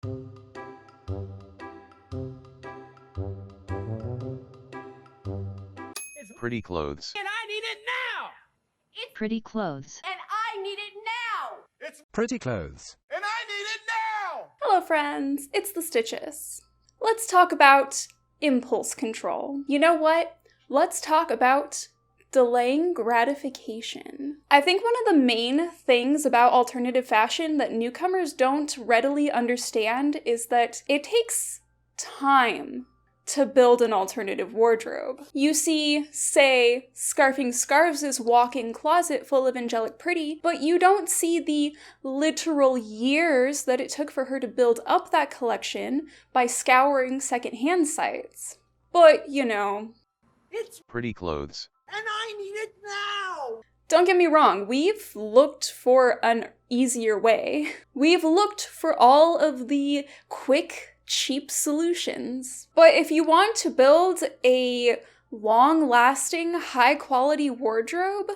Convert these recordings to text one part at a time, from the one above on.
Pretty clothes. And I need it now! It's pretty clothes. And I need it now! It's pretty clothes. And I need it now! Hello friends, it's the Stitches. Let's talk about impulse control. You know what? Let's talk about delaying gratification. I think one of the main things about alternative fashion that newcomers don't readily understand is that it takes time to build an alternative wardrobe. You see, say, Scarfing Scarves' walk-in closet full of angelic pretty, but you don't see the literal years that it took for her to build up that collection by scouring secondhand sites. But, you know, It's Pretty clothes. and I need it now! don't get me wrong, we've looked for an easier way. We've looked for all of the quick, cheap solutions. But if you want to build a long-lasting, high-quality wardrobe,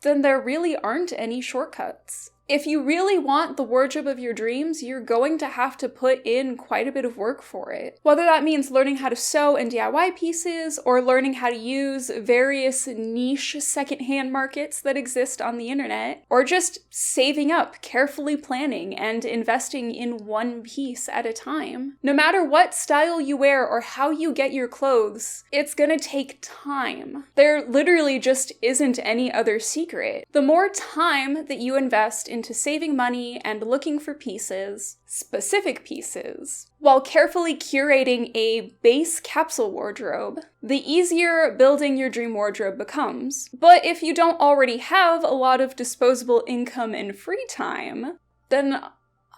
then there really aren't any shortcuts. If you really want the wardrobe of your dreams, you're going to have to put in quite a bit of work for it. Whether that means learning how to sew and DIY pieces, or learning how to use various niche secondhand markets that exist on the internet, or just saving up, carefully planning, and investing in one piece at a time. No matter what style you wear or how you get your clothes, it's gonna take time. There literally just isn't any other secret. The more time that you invest into saving money and looking for pieces, specific pieces, while carefully curating a base capsule wardrobe, the easier building your dream wardrobe becomes. But if you don't already have a lot of disposable income and free time, then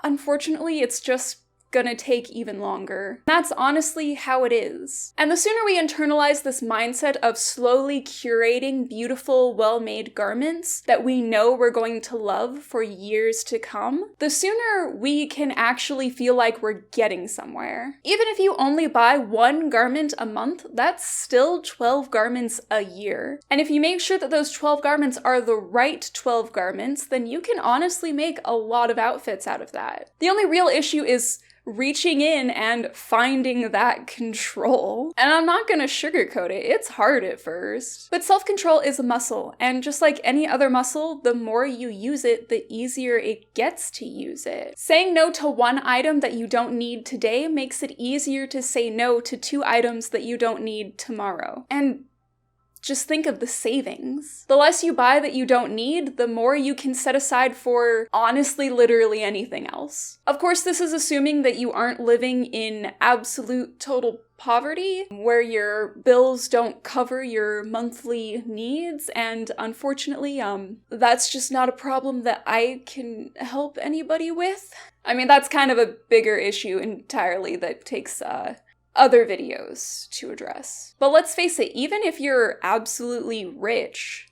unfortunately it's just gonna take even longer. That's honestly how it is. And the sooner we internalize this mindset of slowly curating beautiful, well-made garments that we know we're going to love for years to come, the sooner we can actually feel like we're getting somewhere. Even if you only buy one garment a month, that's still 12 garments a year. And if you make sure that those 12 garments are the right 12 garments, then you can honestly make a lot of outfits out of that. The only real issue is reaching in and finding that control. And I'm not gonna sugarcoat it, it's hard at first. But self-control is a muscle, and just like any other muscle, the more you use it, the easier it gets to use it. Saying no to one item that you don't need today makes it easier to say no to 2 items that you don't need tomorrow. And just think of the savings. The less you buy that you don't need, the more you can set aside for honestly literally anything else. Of course, this is assuming that you aren't living in absolute total poverty, where your bills don't cover your monthly needs, and unfortunately, that's just not a problem that I can help anybody with. I mean, that's kind of a bigger issue entirely that takes, other videos to address. But let's face it, even if you're absolutely rich,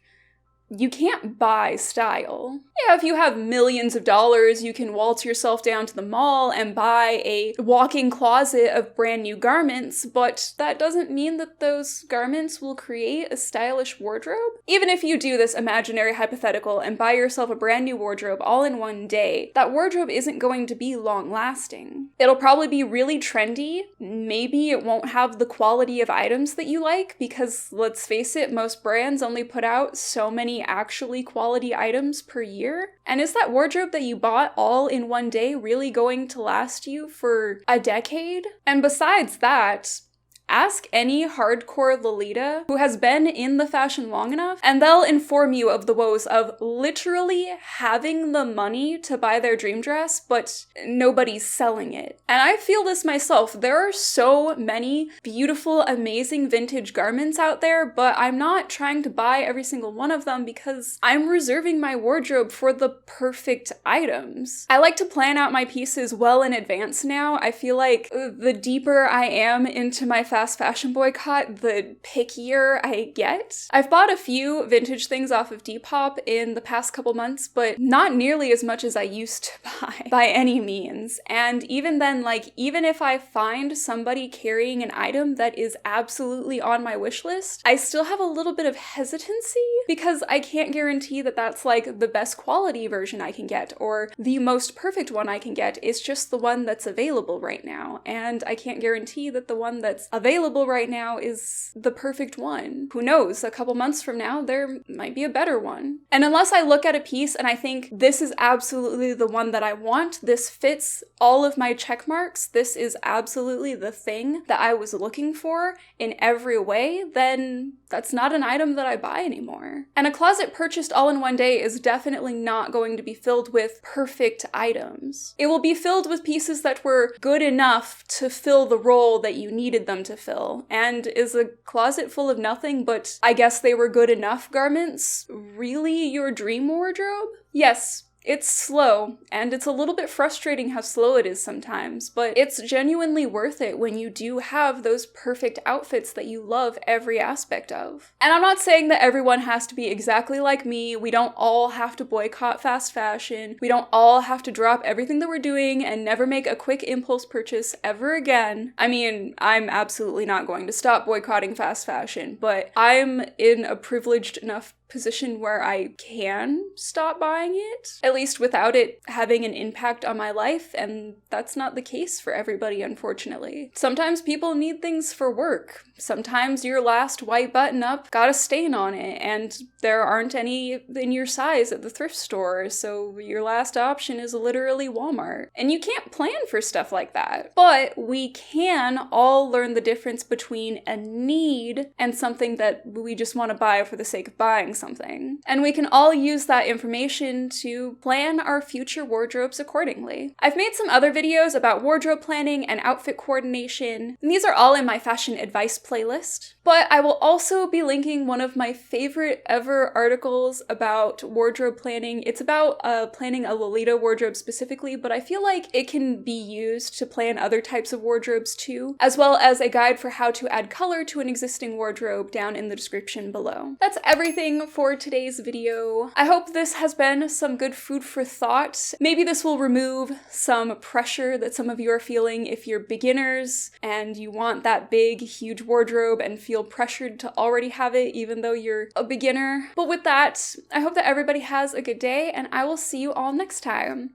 you can't buy style. Yeah, if you have millions of dollars, you can waltz yourself down to the mall and buy a walk-in closet of brand new garments, but that doesn't mean that those garments will create a stylish wardrobe. Even if you do this imaginary hypothetical and buy yourself a brand new wardrobe all in one day, that wardrobe isn't going to be long-lasting. It'll probably be really trendy. Maybe it won't have the quality of items that you like, because let's face it, most brands only put out so many actually quality items per year. And is that wardrobe that you bought all in one day really going to last you for a decade? And besides that, ask any hardcore Lolita who has been in the fashion long enough, and they'll inform you of the woes of literally having the money to buy their dream dress, but nobody's selling it. And I feel this myself. There are so many beautiful, amazing vintage garments out there, but I'm not trying to buy every single one of them because I'm reserving my wardrobe for the perfect items. I like to plan out my pieces well in advance now. I feel like the deeper I am into my fast fashion boycott, the pickier I get. I've bought a few vintage things off of Depop in the past couple months, but not nearly as much as I used to buy by any means. And even then, like, even if I find somebody carrying an item that is absolutely on my wish list, I still have a little bit of hesitancy because I can't guarantee that that's like the best quality version I can get or the most perfect one I can get. It's just the one that's available right now. And I can't guarantee that the one that's available right now is the perfect one. Who knows? A couple months from now, there might be a better one. And unless I look at a piece and I think this is absolutely the one that I want, this fits all of my check marks, this is absolutely the thing that I was looking for in every way, then that's not an item that I buy anymore. And a closet purchased all in one day is definitely not going to be filled with perfect items. It will be filled with pieces that were good enough to fill the role that you needed them to fill. And is a closet full of nothing but I guess they were good enough garments really your dream wardrobe? Yes. It's slow, and it's a little bit frustrating how slow it is sometimes, but it's genuinely worth it when you do have those perfect outfits that you love every aspect of. And I'm not saying that everyone has to be exactly like me. We don't all have to boycott fast fashion. We don't all have to drop everything that we're doing and never make a quick impulse purchase ever again. I mean, I'm absolutely not going to stop boycotting fast fashion, but I'm in a privileged enough position where I can stop buying it, at least without it having an impact on my life, and that's not the case for everybody, unfortunately. Sometimes people need things for work. Sometimes your last white button-up got a stain on it, and there aren't any in your size at the thrift store, so your last option is literally Walmart. And you can't plan for stuff like that. But we can all learn the difference between a need and something that we just want to buy for the sake of buying something. And we can all use that information to plan our future wardrobes accordingly. I've made some other videos about wardrobe planning and outfit coordination, and these are all in my fashion advice playlist. But I will also be linking one of my favorite ever articles about wardrobe planning. It's about planning a Lolita wardrobe specifically, but I feel like it can be used to plan other types of wardrobes too, as well as a guide for how to add color to an existing wardrobe down in the description below. That's everything for today's video. I hope this has been some good food for thought. Maybe this will remove some pressure that some of you are feeling if you're beginners and you want that big, huge wardrobe and feel pressured to already have it even though you're a beginner. But with that, I hope that everybody has a good day, and I will see you all next time.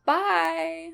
Bye!